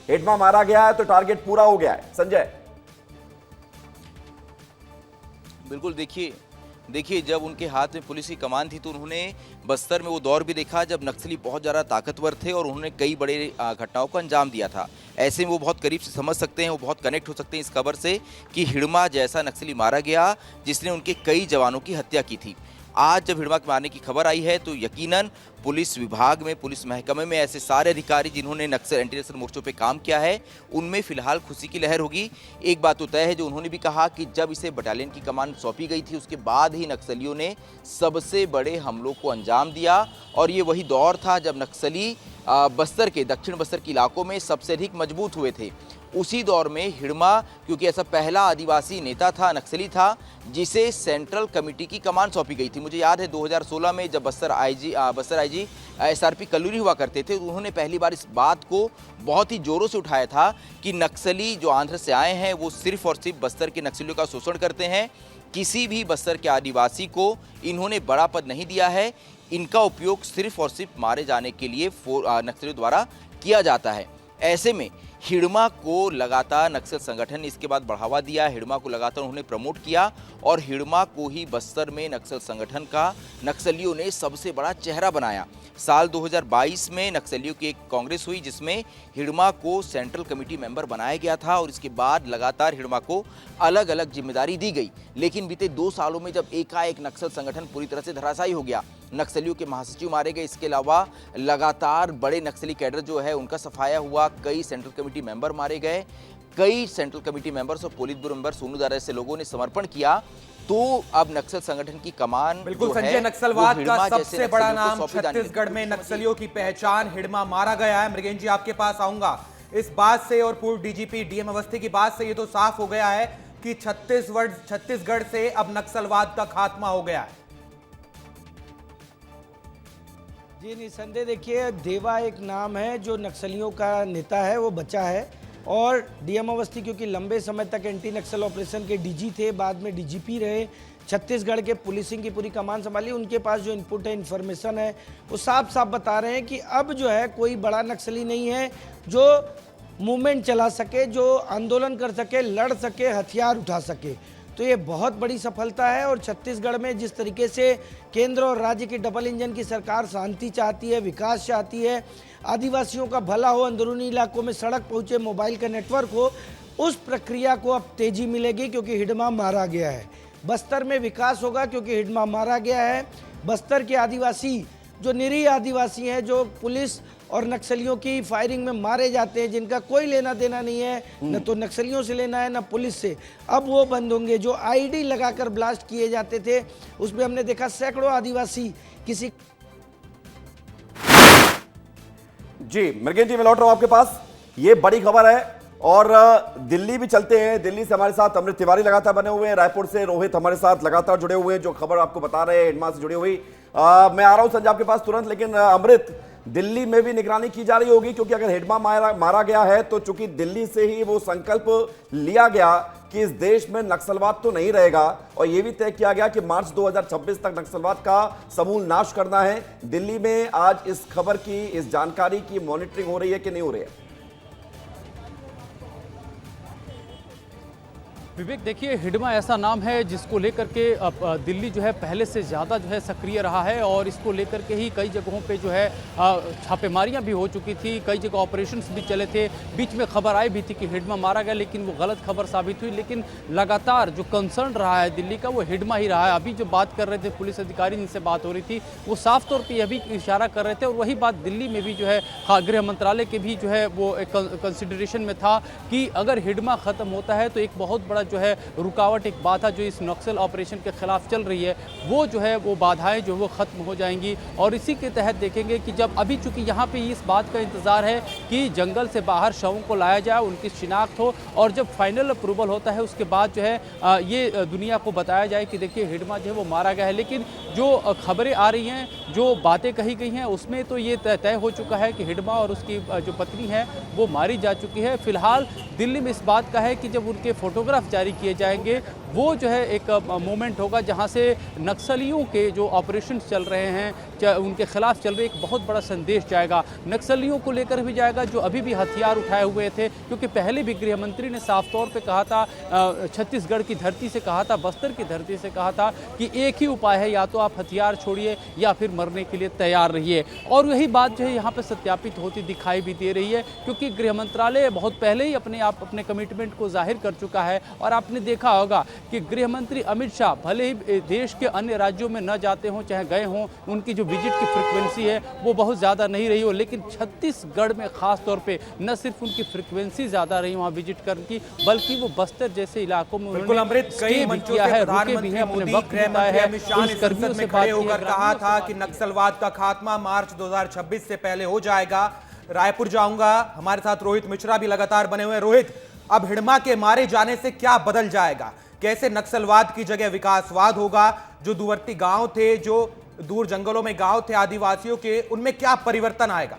हिडमा मारा गया है तो टारगेट पूरा हो गया है। संजय, बिल्कुल, देखिए जब उनके हाथ में पुलिस की कमान थी तो उन्होंने बस्तर में वो दौर भी देखा जब नक्सली बहुत ज़्यादा ताकतवर थे और उन्होंने कई बड़े घटनाओं को अंजाम दिया था। ऐसे में वो बहुत करीब से समझ सकते हैं, वो बहुत कनेक्ट हो सकते हैं इस खबर से कि हिडमा जैसा नक्सली मारा गया जिसने उनके कई जवानों की हत्या की थी। आज जब हिडमा के मारने की खबर आई है तो यकीनन पुलिस विभाग में, पुलिस महकमे में ऐसे सारे अधिकारी जिन्होंने नक्सल एंटी नक्सल मोर्चों पे काम किया है, उनमें फिलहाल खुशी की लहर होगी। एक बात तो तय है, जो उन्होंने भी कहा कि जब इसे बटालियन की कमान सौंपी गई थी उसके बाद ही नक्सलियों ने सबसे बड़े हमलों को अंजाम दिया और ये वही दौर था जब नक्सली बस्तर के, दक्षिण बस्तर के इलाकों में सबसे अधिक मजबूत हुए थे। उसी दौर में हिडमा, क्योंकि ऐसा पहला आदिवासी नेता था, नक्सली था, जिसे सेंट्रल कमेटी की कमान सौंपी गई थी। मुझे याद है 2016 में जब बस्तर आईजी SRP कल्लूरी हुआ करते थे, उन्होंने पहली बार इस बात को बहुत ही जोरों से उठाया था कि नक्सली जो आंध्र से आए हैं वो सिर्फ और सिर्फ बस्तर के नक्सलियों का शोषण करते हैं। किसी भी बस्तर के आदिवासी को इन्होंने बड़ा पद नहीं दिया है, इनका उपयोग सिर्फ और सिर्फ मारे जाने के लिए नक्सलियों द्वारा किया जाता है। ऐसे में हिडमा को लगातार नक्सल संगठन ने इसके बाद बढ़ावा दिया, हिडमा को लगातार उन्होंने प्रमोट किया और हिडमा को ही बस्तर में नक्सल संगठन का नक्सलियों ने सबसे बड़ा चेहरा बनाया। साल 2022 में नक्सलियों की एक कांग्रेस हुई जिसमें हिडमा को सेंट्रल कमेटी मेंबर बनाया गया था और इसके बाद लगातार हिडमा को अलग अलग जिम्मेदारी दी गई। लेकिन बीते 2 सालों में जब एकाएक नक्सल संगठन पूरी तरह से धराशायी हो गया, नक्सलियों के महासचिव मारे गए, इसके अलावा लगातार बड़े नक्सली कैडर जो है उनका सफाया हुआ, कई सेंट्रल कमेटी मेंबर मारे गए, कई सेंट्रल कमेटी मेंबर्स और polit bureau member Sonu Dara जैसे लोगों ने समर्पण किया, तो अब नक्सल संगठन की कमान बिल्कुल संजय, नक्सलवाद का सबसे बड़ा नाम छत्तीसगढ़ में नक्सलियों की पहचान, हिडमा मारा गया है। मृगेन जी, आपके पास आऊंगा। इस बात से और पूर्व डीजीपी DM अवस्थी की बात से ये तो साफ हो गया है कि छत्तीसगढ़ से अब नक्सलवाद का खात्मा हो गया है। जी निसंदेह, देखिए देवा एक नाम है जो नक्सलियों का नेता है, वो बचा है और DM अवस्थी क्योंकि लंबे समय तक एंटी नक्सल ऑपरेशन के DG थे, बाद में DGP रहे, छत्तीसगढ़ के पुलिसिंग की पूरी कमान संभाली, उनके पास जो इनपुट है, इन्फॉर्मेशन है, वो साफ साफ बता रहे हैं कि अब जो है कोई बड़ा नक्सली नहीं है जो मूवमेंट चला सके, जो आंदोलन कर सके, लड़ सके, हथियार उठा सके। तो ये बहुत बड़ी सफलता है और छत्तीसगढ़ में जिस तरीके से केंद्र और राज्य की डबल इंजन की सरकार शांति चाहती है, विकास चाहती है, आदिवासियों का भला हो, अंदरूनी इलाकों में सड़क पहुंचे, मोबाइल का नेटवर्क हो, उस प्रक्रिया को अब तेजी मिलेगी क्योंकि हिडमा मारा गया है। बस्तर में विकास होगा क्योंकि हिडमा मारा गया है। बस्तर के आदिवासी, जो निरीह आदिवासी हैं, जो पुलिस और नक्सलियों की फायरिंग में मारे जाते हैं, जिनका कोई लेना देना नहीं है, न तो नक्सलियों से लेना है न पुलिस से, अब वो बंद होंगे। जो आईडी लगाकर ब्लास्ट किए जाते थे उसमें हमने देखा सैकड़ों आदिवासी किसी। जी मृगेन जी, मैं लौट रहा हूं आपके पास। ये बड़ी खबर है और दिल्ली भी चलते हैं। दिल्ली से हमारे साथ अमृत तिवारी लगातार बने हुए हैं, रायपुर से रोहित हमारे साथ लगातार जुड़े हुए हैं, जो खबर आपको बता रहे हैं हिडमा से जुड़ी हुई। मैं आ रहा हूं संजय आपके पास तुरंत, लेकिन अमृत, दिल्ली में भी निगरानी की जा रही होगी क्योंकि अगर हिडमा मारा गया है तो चूंकि दिल्ली से ही वो संकल्प लिया गया कि इस देश में नक्सलवाद तो नहीं रहेगा और यह भी तय किया गया कि मार्च 2026 तक नक्सलवाद का समूल नाश करना है। दिल्ली में आज इस खबर की, इस जानकारी की मॉनिटरिंग हो रही है कि नहीं हो रही है? विवेक, देखिए हिडमा ऐसा नाम है जिसको लेकर के दिल्ली जो है पहले से ज़्यादा जो है सक्रिय रहा है और इसको लेकर के ही कई जगहों पे जो है छापेमारियां भी हो चुकी थी, कई जगह ऑपरेशंस भी चले थे। बीच में खबर आई भी थी कि हिडमा मारा गया, लेकिन वो गलत खबर साबित हुई। लेकिन लगातार जो कंसर्न रहा है दिल्ली का वो हिडमा ही रहा है। अभी जो बात कर रहे थे पुलिस अधिकारी जिनसे बात हो रही थी, वो साफ तौर पर यह भी इशारा कर रहे थे और वही बात दिल्ली में भी जो है गृह मंत्रालय के भी जो है वो एक कंसिडरेशन में था कि अगर हिडमा ख़त्म होता है तो एक बहुत बड़ा जो है रुकावट, एक बाधा जो इस नक्सल ऑपरेशन के खिलाफ चल रही है, वो जो है वो बाधाएं जो वो खत्म हो जाएंगी। और इसी के तहत देखेंगे कि जब अभी चूंकि यहाँ पे इस बात का इंतजार है कि जंगल से बाहर शवों को लाया जाए, उनकी शिनाख्त हो और जब फाइनल अप्रूवल होता है उसके बाद जो है ये दुनिया को बताया जाए कि देखिए हिडमा जो है वो मारा गया है। लेकिन जो खबरें आ रही हैं, जो बातें कही गई हैं, उसमें तो ये तय हो चुका है कि हिडमा और उसकी जो पत्नी है वो मारी जा चुकी है। फिलहाल दिल्ली में इस बात का है कि जब उनके फोटोग्राफ जारी किए जाएंगे वो जो है एक मोमेंट होगा जहां से नक्सलियों के जो ऑपरेशन चल रहे हैं, उनके खिलाफ चल रहे, एक बहुत बड़ा संदेश जाएगा। नक्सलियों को लेकर भी जाएगा जो अभी भी हथियार उठाए हुए थे, क्योंकि पहले भी गृह मंत्री ने साफ तौर पे कहा था, छत्तीसगढ़ की धरती से कहा था, बस्तर की धरती से कहा था कि एक ही उपाय है, या तो आप हथियार छोड़िए या फिर मरने के लिए तैयार रहिए। और वही बात जो है यहाँ पे सत्यापित होती दिखाई भी दे रही है, क्योंकि गृह मंत्रालय बहुत पहले ही अपने कमिटमेंट को जाहिर कर चुका है। और आपने देखा होगा कि गृह मंत्री अमित शाह भले ही देश के अन्य राज्यों में न जाते हों, चाहे गए हों, उनकी जो विजिट की फ्रिक्वेंसी है वो बहुत ज़्यादा नहीं रही हो, लेकिन छत्तीसगढ़ में खास तौर पे न सिर्फ उनकी फ्रिक्वेंसी ज़्यादा रही वहाँ विजिट करने की, बल्कि वो बस्तर जैसे इलाकों में बिल्कुल अमृत, कई मंचों से प्रधानमंत्री मोदी, गृह मंत्री अमित शाह ने संसद में खड़े होकर कहा था कि नक्सलवाद का खात्मा मार्च 2026 से पहले हो जाएगा। रायपुर जाऊंगा, हमारे साथ रोहित मिश्रा भी लगातार बने हुए हैं। रोहित, अब हिड़मा के मारे जाने से क्या बदल जाएगा? कैसे नक्सलवाद की जगह विकासवाद होगा? जो दूरवर्ती गांव थे, जो दूर जंगलों में गांव थे आदिवासियों के, उनमें क्या परिवर्तन आएगा?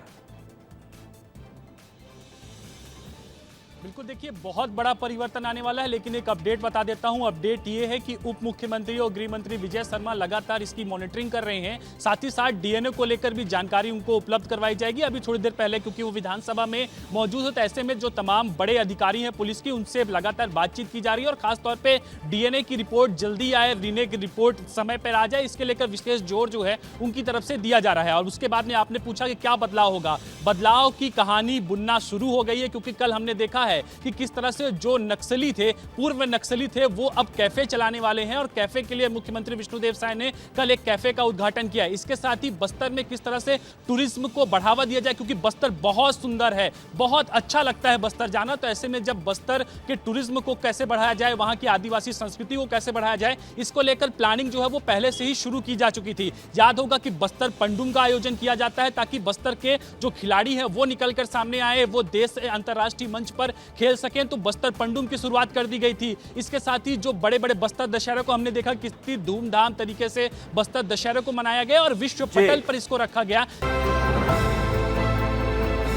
बिल्कुल, देखिए बहुत बड़ा परिवर्तन आने वाला है, लेकिन एक अपडेट बता देता हूं। अपडेट ये है कि उप मुख्यमंत्री और गृह मंत्री विजय शर्मा लगातार इसकी मॉनिटरिंग कर रहे हैं। साथ ही साथ डीएनए को लेकर भी जानकारी उनको उपलब्ध करवाई जाएगी अभी थोड़ी देर पहले, क्योंकि वो विधानसभा में मौजूद है। तो ऐसे में जो तमाम बड़े अधिकारी हैं पुलिस की, उनसे लगातार बातचीत की जा रही है, और खासतौर पर डीएनए की रिपोर्ट जल्दी आए, डीएनए की रिपोर्ट समय पर आ जाए, इसके लेकर विशेष जोर जो है उनकी तरफ से दिया जा रहा है। और उसके बाद में आपने पूछा कि क्या बदलाव होगा। बदलाव की कहानी बुनना शुरू हो गई है, क्योंकि कल हमने देखा है कि किस तरह से जो नक्सली थे, पूर्व नक्सली थे, वो अब कैफे चलाने वाले हैं। और कैफे के लिए मुख्यमंत्री विष्णुदेव साय ने कल एक कैफे का उद्घाटन किया। इसके साथ ही बस्तर में किस तरह से टूरिज्म को बढ़ावा दिया जाए, क्योंकि बस्तर बहुत सुंदर है, बहुत अच्छा लगता है बस्तर जाना। तो ऐसे में जब बस्तर के टूरिज्म को कैसे बढ़ाया जाए, वहां की आदिवासी संस्कृति को कैसे बढ़ाया जाए, इसको लेकर प्लानिंग जो है वो पहले से ही शुरू की जा चुकी थी। याद होगा कि बस्तर पंडुम का आयोजन किया जाता है, ताकि बस्तर के जो खिलाड़ी हैं वो निकलकर सामने आए, वो देश अंतर्राष्ट्रीय मंच पर खेल सकें। तो बस्तर पंडुम की शुरुआत कर दी गई थी। इसके साथ ही जो बड़े बड़े बस्तर दशहरा को हमने देखा कितनी धूमधाम तरीके से बस्तर दशहरा को मनाया गया और विश्व पटल पर इसको रखा गया।